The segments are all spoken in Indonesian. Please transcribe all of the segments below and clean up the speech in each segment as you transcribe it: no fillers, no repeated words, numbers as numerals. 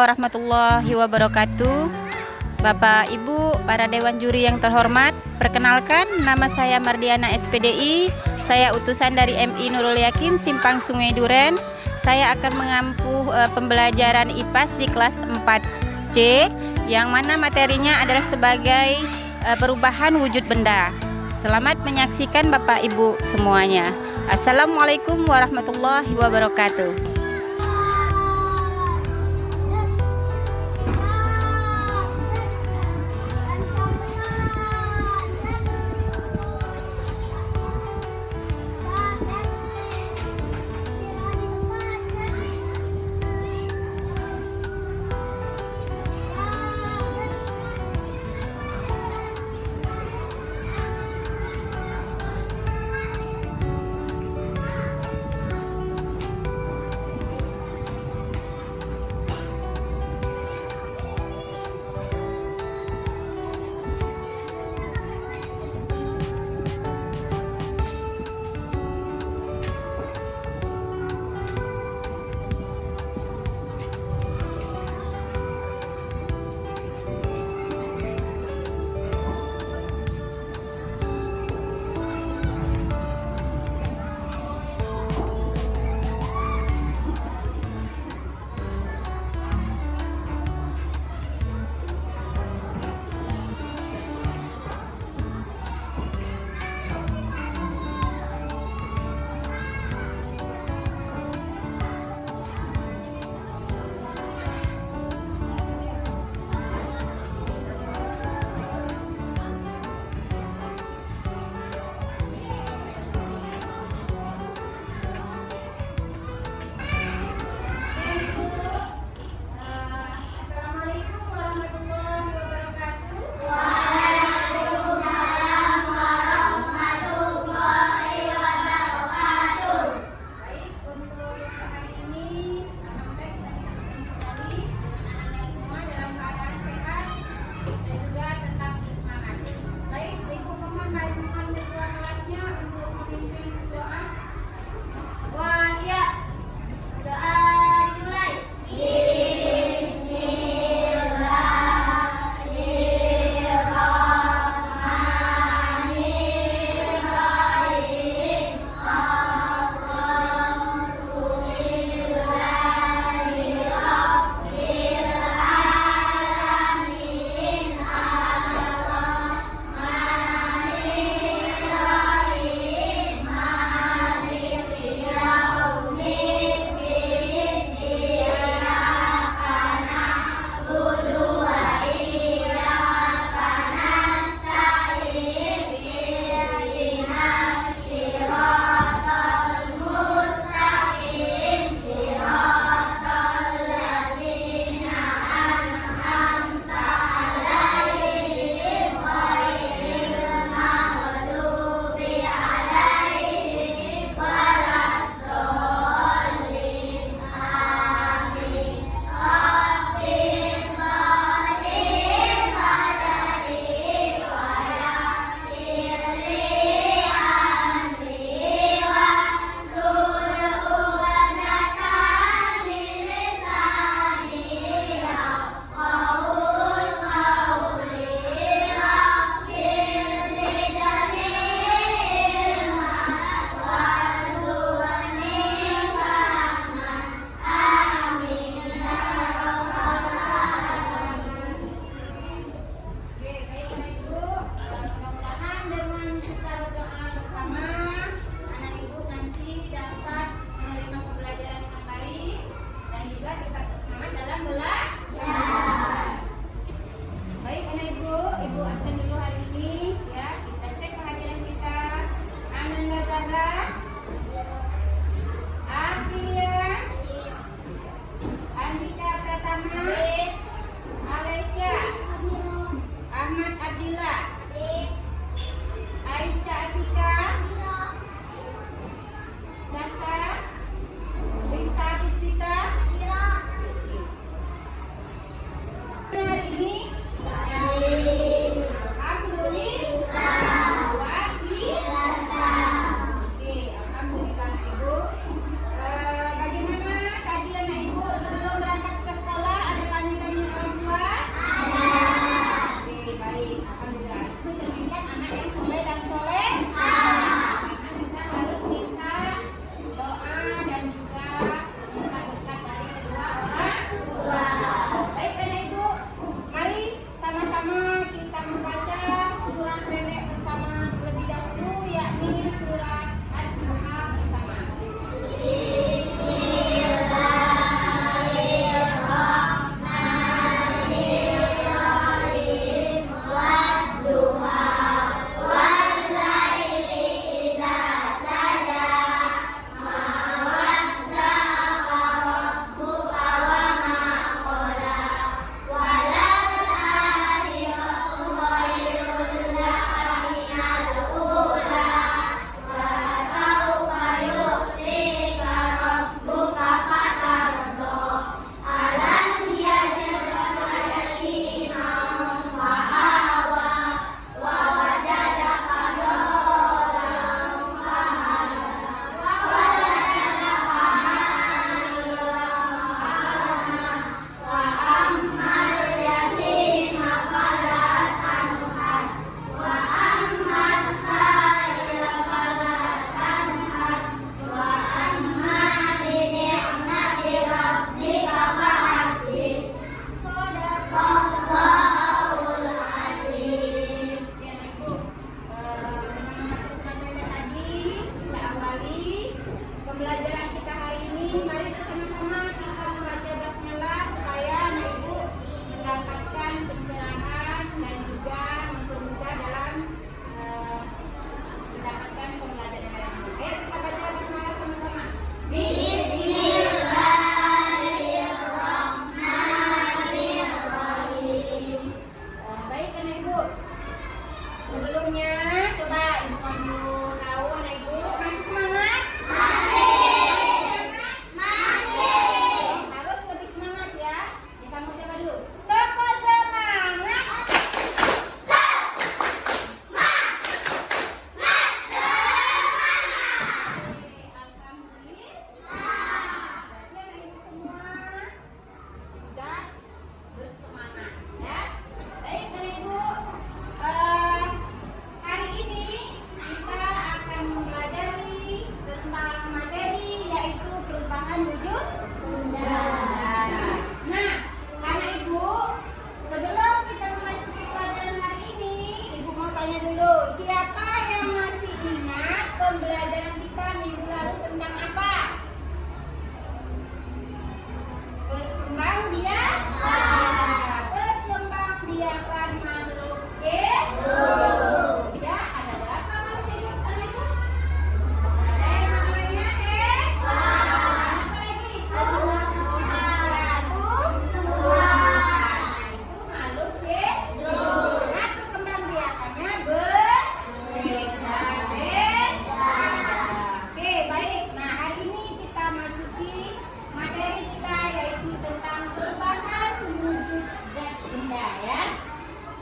warahmatullahi wabarakatuh. Bapak, Ibu, para Dewan Juri yang terhormat, perkenalkan nama saya Mardiana SPDI. Saya utusan dari MI Nurul Yakin Simpang Sungai Duren. Saya akan mengampu pembelajaran IPAS di kelas 4C, yang mana materinya adalah sebagai perubahan wujud benda. Selamat menyaksikan Bapak Ibu semuanya. Assalamualaikum warahmatullahi wabarakatuh.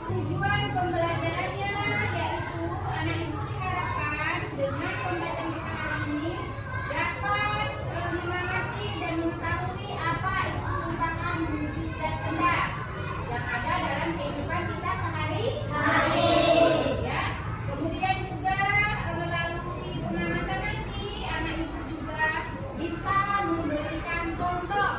Tujuan pembelajarannya yaitu anak ibu diharapkan dengan pembelajaran kita hari ini dapat mengerti dan mengetahui apa itu merupakan wujud zat benda yang ada dalam kehidupan kita sehari-hari. Ya. Kemudian juga melalui pengamatan nanti anak ibu juga bisa memberikan contoh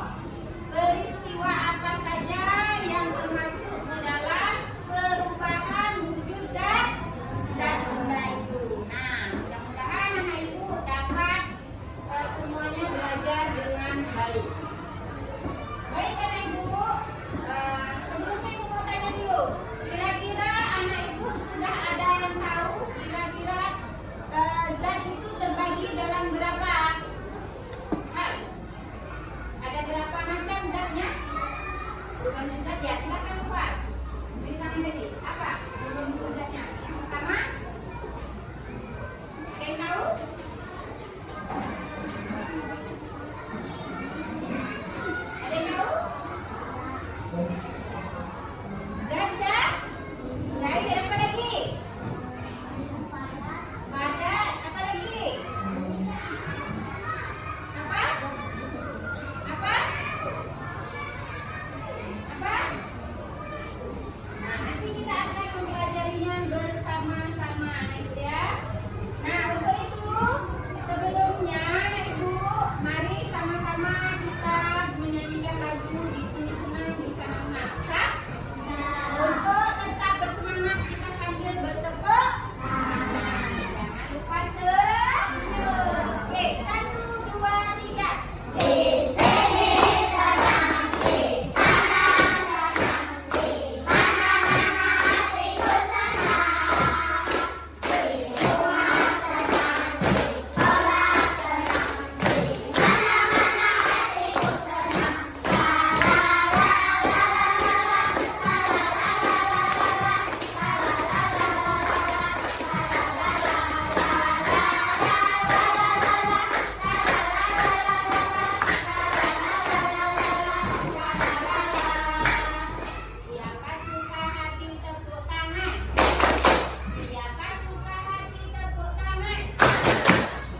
peristiwa apa saja yang termasuk di dalam perubahan wujud zat benda itu. Nah, mudah-mudahan anak ibu dapat semuanya belajar dengan baik. Baik anak ibu, sebelumnya ibu mau tanya dulu, kira-kira anak ibu sudah ada yang tahu kira-kira zat itu terbagi dalam berapa hal? Ada berapa macam zatnya? Bukan zat ya, silakan Bapak. Beri tangan tadi. Apa? Bentuk zatnya. Yang pertama, ada yang tahu? Ada yang tahu? Zat cair, apa lagi? Padat, apa lagi? Apa? Apa? Apa? Nah, nanti kita akan mempelajarinya bersama-sama, anak ibu ya. Nah, untuk itu sebelumnya anak ibu, mari sama-sama kita menyanyikan lagu Di Sini Senang, Di Sana Senang. Sah? Untuk tetap bersemangat kita sambil bertepuk tangan. Jangan lupa senyum. Oke, 1, 2, 3. Di sini senang, di sana senang, di mana-mana hatiku senang. Di rumah senang, di sekolah senang, di mana-mana hatiku senang. Siapa suka hati tepuk tangan? Siapa suka hati tepuk tangan?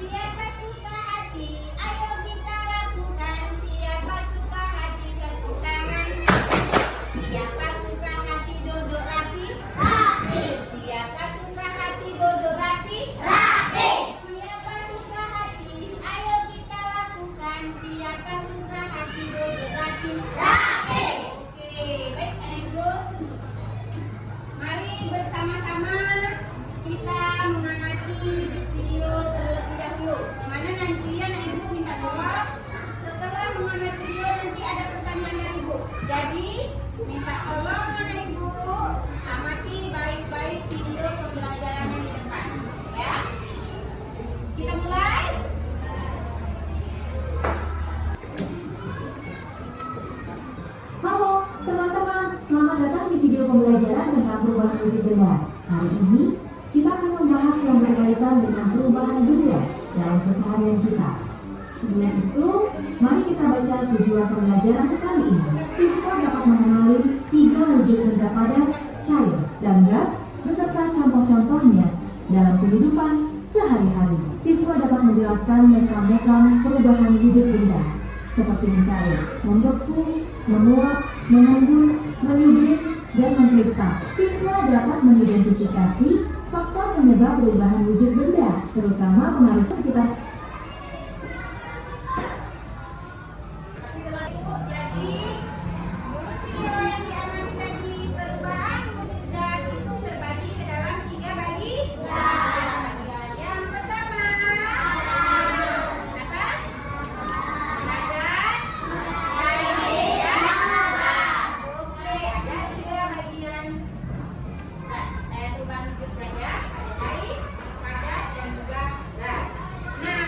Siapa suka hati? Ayo kita lakukan. Siapa suka hati tepuk tangan? Siapa suka hati duduk rapi? Rapi. Siapa suka hati duduk rapi? Rapi. Siapa suka hati? Ayo kita lakukan. Siapa suka hati duduk rapi? Rapi. Oke, baik anak ibu. Mari bersama-sama kita mengamati video terlebih dahulu. Dimana nanti anak ibu minta tolong setelah mengamati video nanti ada pertanyaan dari ibu. Jadi minta tolong anak ibu amati baik-baik video pembelajarannya di depan. Ya, kita mulai. Halo teman-teman, selamat datang di video pembelajaran tentang perubahan wujud benda. Hari ini kita akan membahas yang berkaitan dengan perubahan benda dalam keseharian kita. Sebelum itu, mari kita baca tujuan pembelajaran kali ini. Siswa dapat mengenali 3 wujud benda padat, cair, dan gas beserta contoh-contohnya dalam kehidupan sehari-hari. Siswa dapat menjelaskan mekanisme perubahan wujud benda seperti mencair, membeku, menguap, mengembun, menyubit, dan mengkristal. Siswa dapat mengidentifikasi faktor penyebab perubahan wujud benda, terutama pengaruh sekitar. Jadi menurut video yang diamati tadi, perubahan wujud zat itu terbagi ke dalam 3 bagian. Yang pertama, apa? Padat, cair, dan gas. Oke, ada 3 bagian perubahan wujud zat ya. Ada cair, padat, dan juga gas. Nah,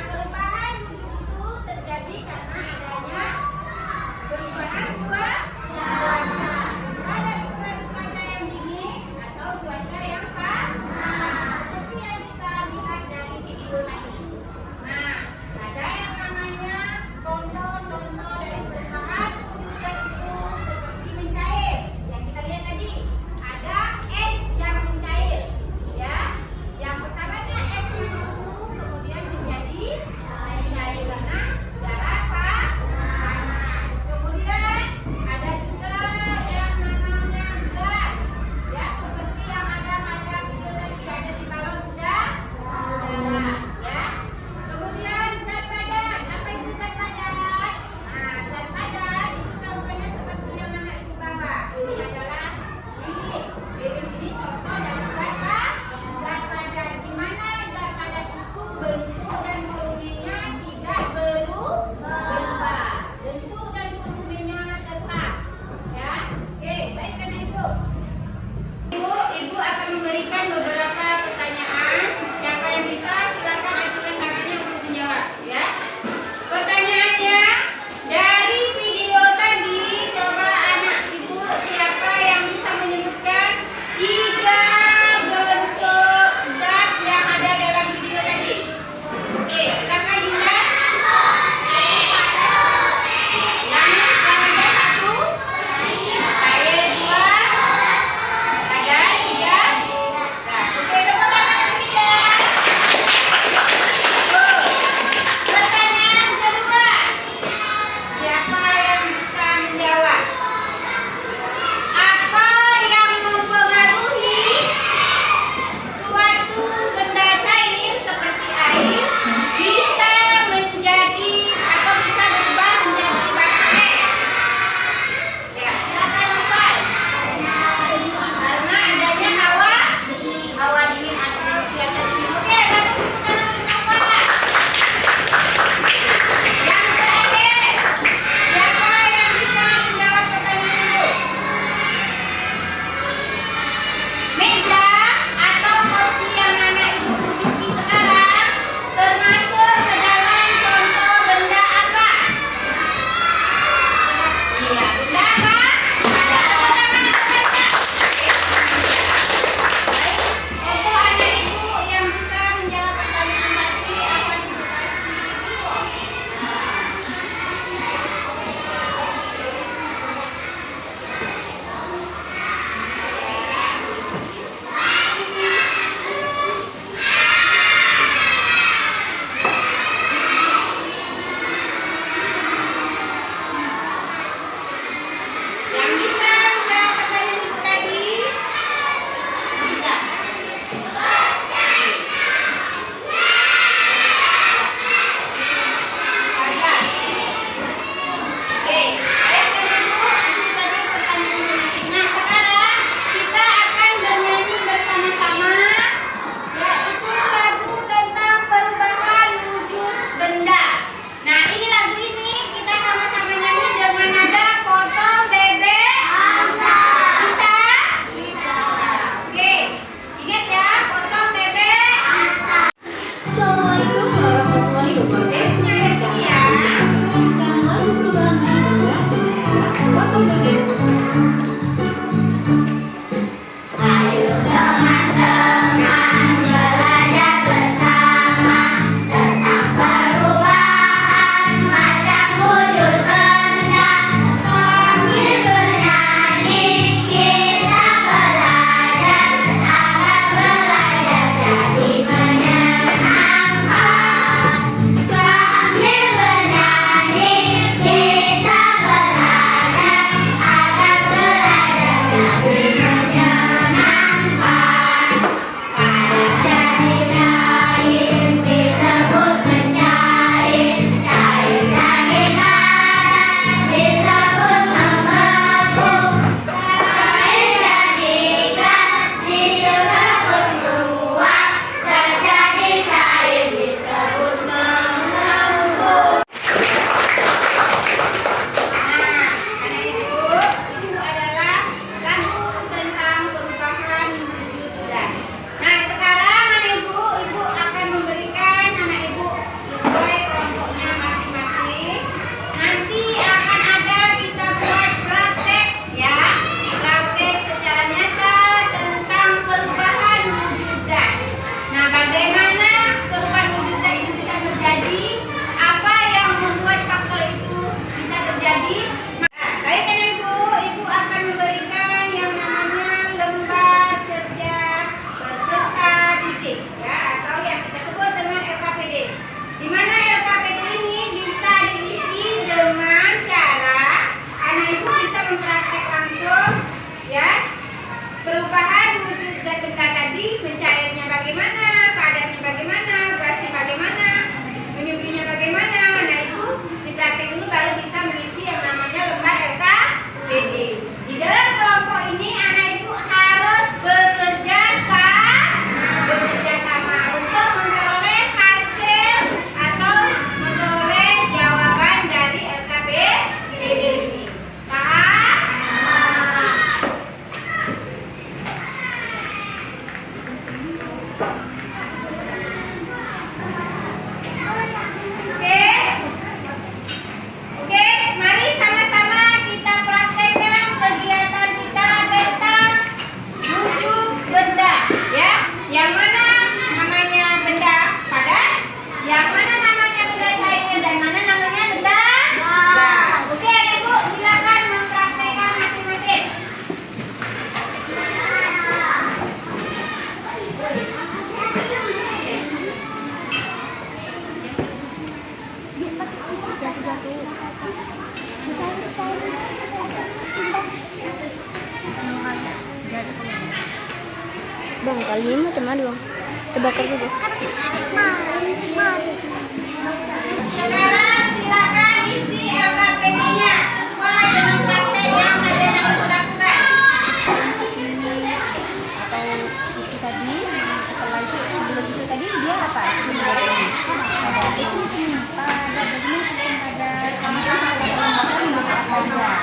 Bang, kali ini macam mana bang? Kita bakar dulu. Sekarang silakan isi LKPD-nya sesuai dengan praktek yang kalian akan lakukan. Atau itu tadi, setelah itu sebelum itu tadi dia apa? Pada begini pada kemudian setelah melembabkan menjadi aja.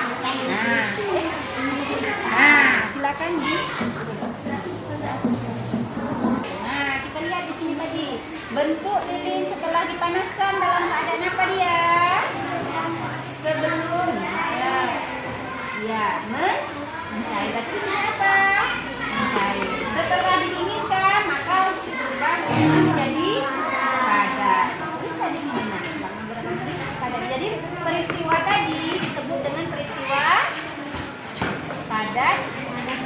Nah, silakan di. Nah, kita lihat di sini tadi bentuk lilin setelah dipanaskan dalam keadaan apa dia? Sebelum mencair. Berarti di sini apa? Mencair. Setelah didinginkan maka berubah menjadi padat. Bisa di sini padat. Jadi peristiwa tadi disebut dengan peristiwa padat dan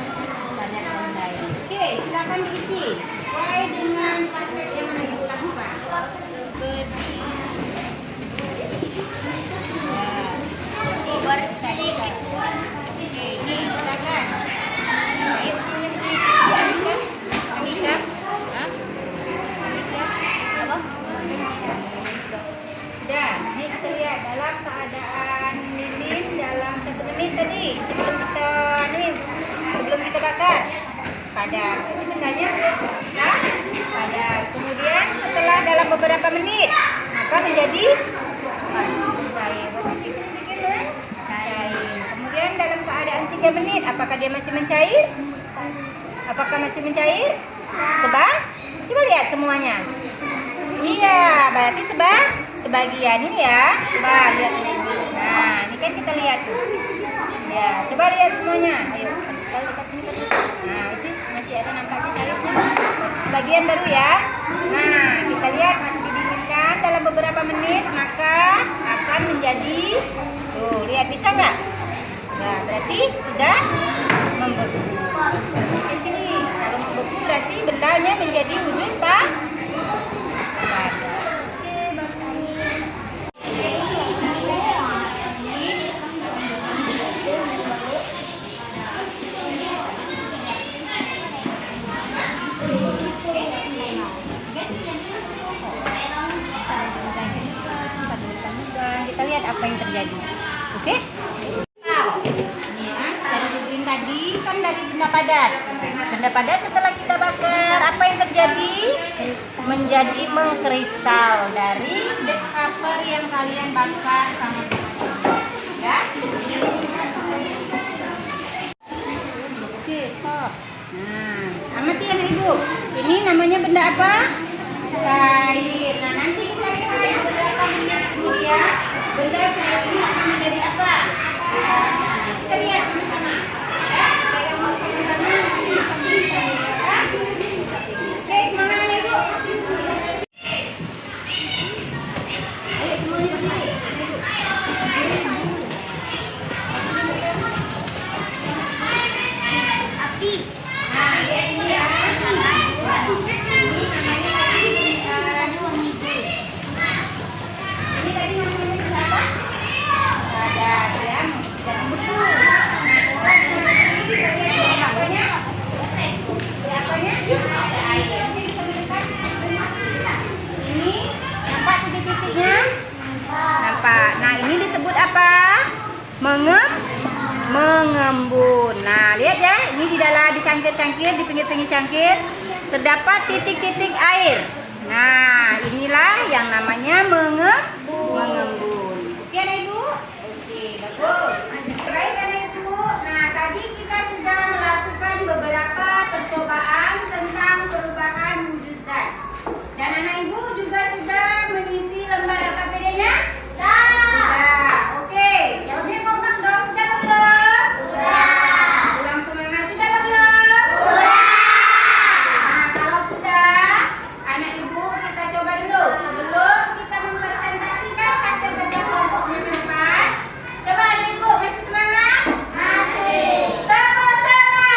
cair. Oke, silakan diisi sesuai dengan praktek yang akan ibu lakukan. Oke, ini silakan. Ya, ini kita lihat dalam keadaan lilin dalam 1 menit tadi sebelum kita bakar padat. Itu bendanya padat. Kemudian setelah dalam beberapa menit maka menjadi cair. Kemudian dalam keadaan 3 menit apakah dia masih mencair? Apakah masih mencair? Coba lihat semuanya. Iya, berarti sebagian ini ya. Coba lihat ini. Nah, ini kan kita lihat tuh. Ya, coba lihat semuanya. Ayo, kita lihat sini. Nah, itu masih ada nampaknya cairnya. Sebagian baru ya. Nah, kita lihat masih didinginkan dalam beberapa menit maka akan menjadi. Tuh, lihat bisa nggak? Nah, berarti sudah membeku. Di sini, kalau membeku berarti bendanya menjadi wujud padat. Kita lihat apa yang terjadi. Oke? Dari blueprint tadi kan dari benda padat. Benda padat setelah kita bakar apa yang terjadi? Menjadi mengkristal dari back cover yang kalian bakar sama-sama. Ya? Oke, stop. Nah, amati ya Ibu. Ini namanya benda apa? Cair. Nah, nanti kita lihat beberapa menit kemudian benda cair ini akan menjadi apa? Kita lihat sama-sama. Ya, kita mau sama-sama. Oke, semangat ya Ibu. Ayo semuanya berdiri. Api. Nah, lihat ini ya. Ini tadi namanya apa? Padat ya, dan betul. Apanya? Ada air. Ini nampak titik-titiknya? Nampak. Nah, ini disebut apa? Mengembun. Nah, lihat ya, ini di dalam dicangkir-cangkir, di pinggir-pinggir cangkir terdapat titik-titik air. Nah, inilah yang namanya mengembun. Oke, Anak Ibu? Oke, bagus. Baik, Anak Ibu. Nah, tadi kita sudah melakukan beberapa percobaan tentang perubahan wujud zat. Dan Anak Ibu juga sudah mengisi lembar LKPD-nya? Sudah. Oke, jawabnya kompak dong. Sudah apa belum? Sudah. Ulang semangat. Sudah apa belum? Sudah. Nah, kalau sudah, Anak Ibu kita coba dulu sebelum kita mempresentasikan hasil kerja kelompoknya ke depan. Coba Anak Ibu masih semangat? Masih. Tepuk tangan.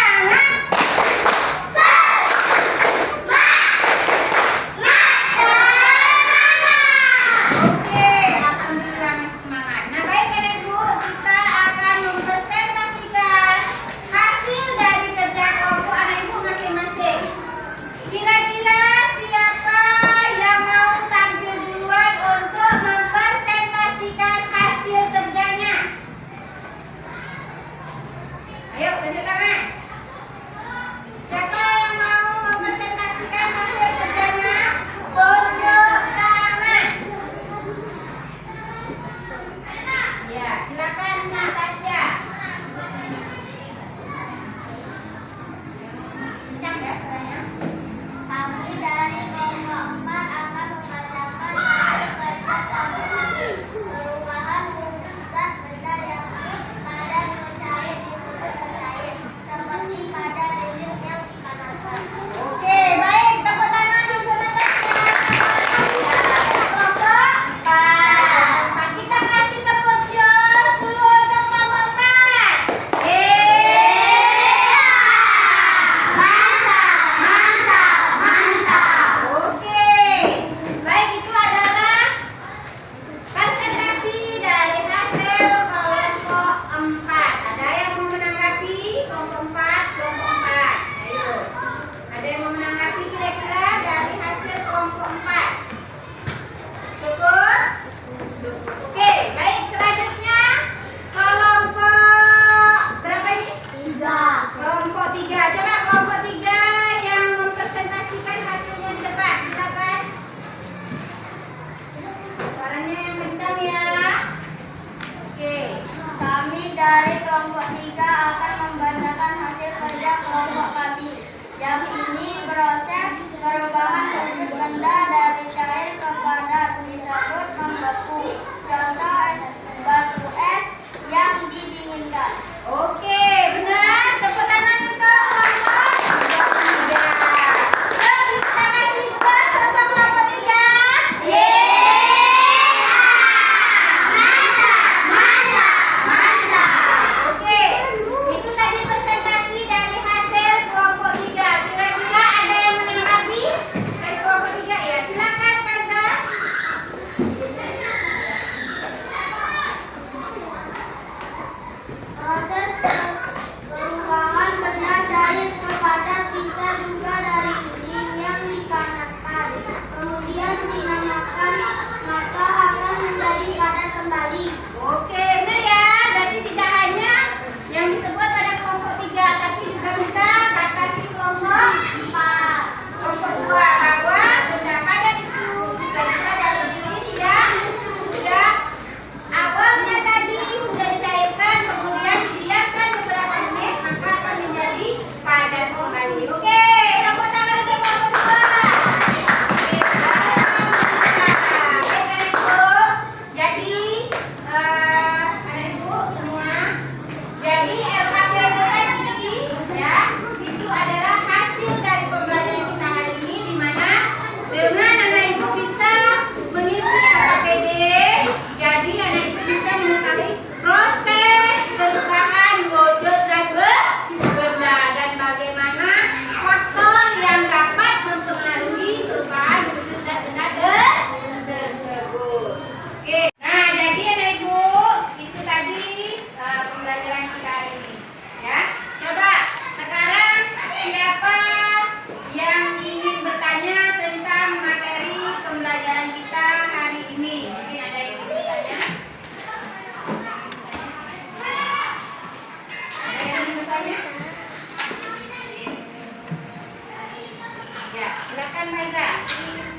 Silakan Faiza.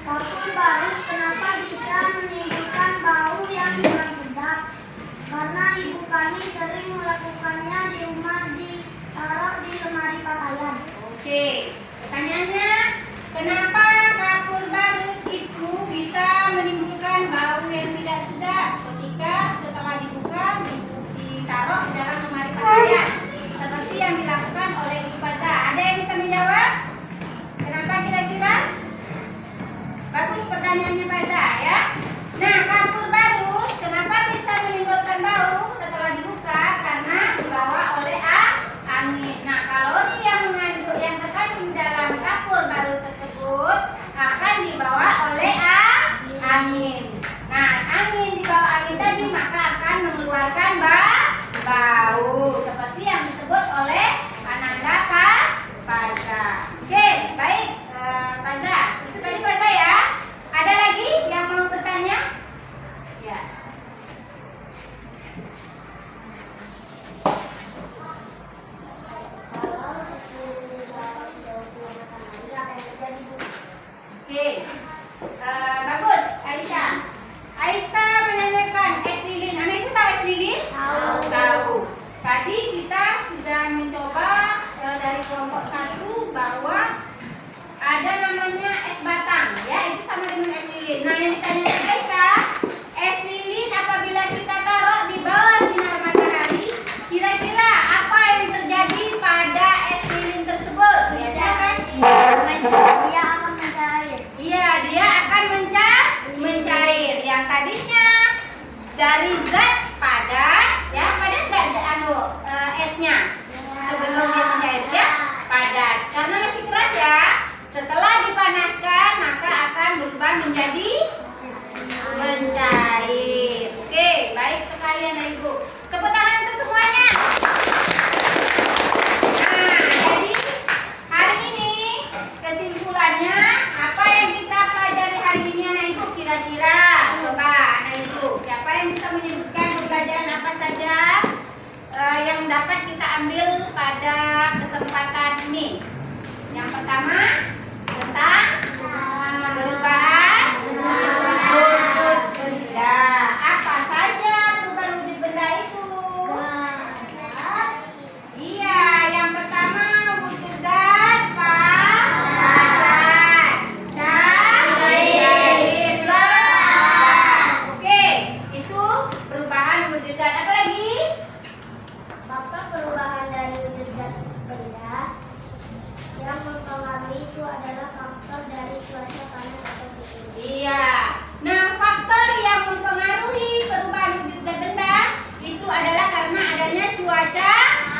Kapur barus kenapa bisa menimbulkan bau yang kurang sedap? Karena ibu kami sering melakukannya di rumah, ditaruh di lemari pakaian. Oke, pertanyaannya, kenapa kapur barus itu bisa menimbulkan bau yang tidak sedap ketika setelah dibuka ditaruh di dalam lemari pakaian seperti yang dilakukan oleh Ibu Faiza? Ada yang bisa menjawab? Kenapa kira-kira? Bagus pertanyaannya Faiza ya. Nah, kapur barus kenapa bisa menimbulkan bau setelah dibuka? Karena dibawa oleh angin. Nah, kalori yang mengandung yang terkandung dalam kapur barus tersebut akan dibawa oleh angin. Nah, angin dibawa angin tadi maka akan mengeluarkan bau seperti yang disebut oleh Ananda Faiza. Oke, baik Faiza. Itu tadi Faiza ya. Ada lagi yang mau bertanya? Ya. Kalau kesini dapat jauh silakan lagi apa yang terjadi, Bu? Oke. Bagus, Aisyah. Aisyah menanyakan es lilin. Anak ibu tahu es lilin? Tahu. Tadi kita sudah mencoba dari kelompok 1 bahwa ada namanya es batang, ya itu sama dengan es lilin. Nah, yang ditanyakan Aisyah, es lilin apabila kita taruh di bawah sinar matahari, kira-kira apa yang terjadi pada es lilin tersebut? Ya, silakan. Dia akan mencair. Iya, dia akan mencair. Yang tadinya dari zat padat, ya padat nggak esnya sebelum dia mencair ya padat. Karena masih keras ya. Setelah dipanaskan maka akan berubah menjadi mencair. Oke, baik sekali anak ibu. Tepuk tangan untuk semuanya. Nah, jadi hari ini kesimpulannya apa yang kita pelajari hari ini anak ibu kira-kira? Coba anak ibu, siapa yang bisa menyebutkan pembelajaran apa saja yang dapat kita ambil pada kesempatan ini? Yang pertama tentang perubahan wujud benda. Apa saja perubahan wujud benda itu? Iya, yang pertama wujud zat padat, cair, gas. Oke, itu perubahan wujud zat. Apa lagi? Faktor perubahan dari wujud zat benda yang mempengaruhi itu adalah faktor dari cuaca panas atau dingin. Iya. Nah, faktor yang mempengaruhi perubahan wujud zat benda itu adalah karena adanya cuaca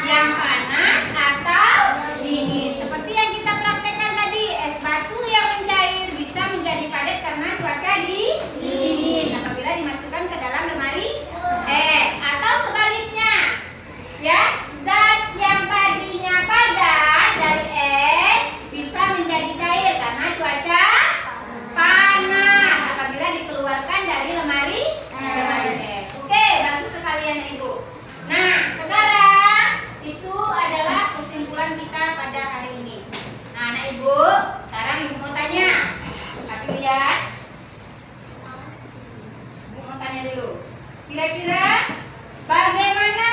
yang panas atau dingin. Seperti yang kita praktekkan tadi, es batu yang mencair bisa menjadi padat karena cuaca dingin apabila dimasukkan ke dalam lemari es. Atau sebaliknya, ya, zat yang tadinya padat dari es bisa menjadi cair karena cuaca panas apabila dikeluarkan dari lemari es. Oke, bagus sekali anak ibu. Nah, sekarang itu adalah kesimpulan kita pada hari ini. Nah, anak ibu, sekarang ibu mau tanya. Tapi lihat, ibu mau tanya dulu. Kira-kira bagaimana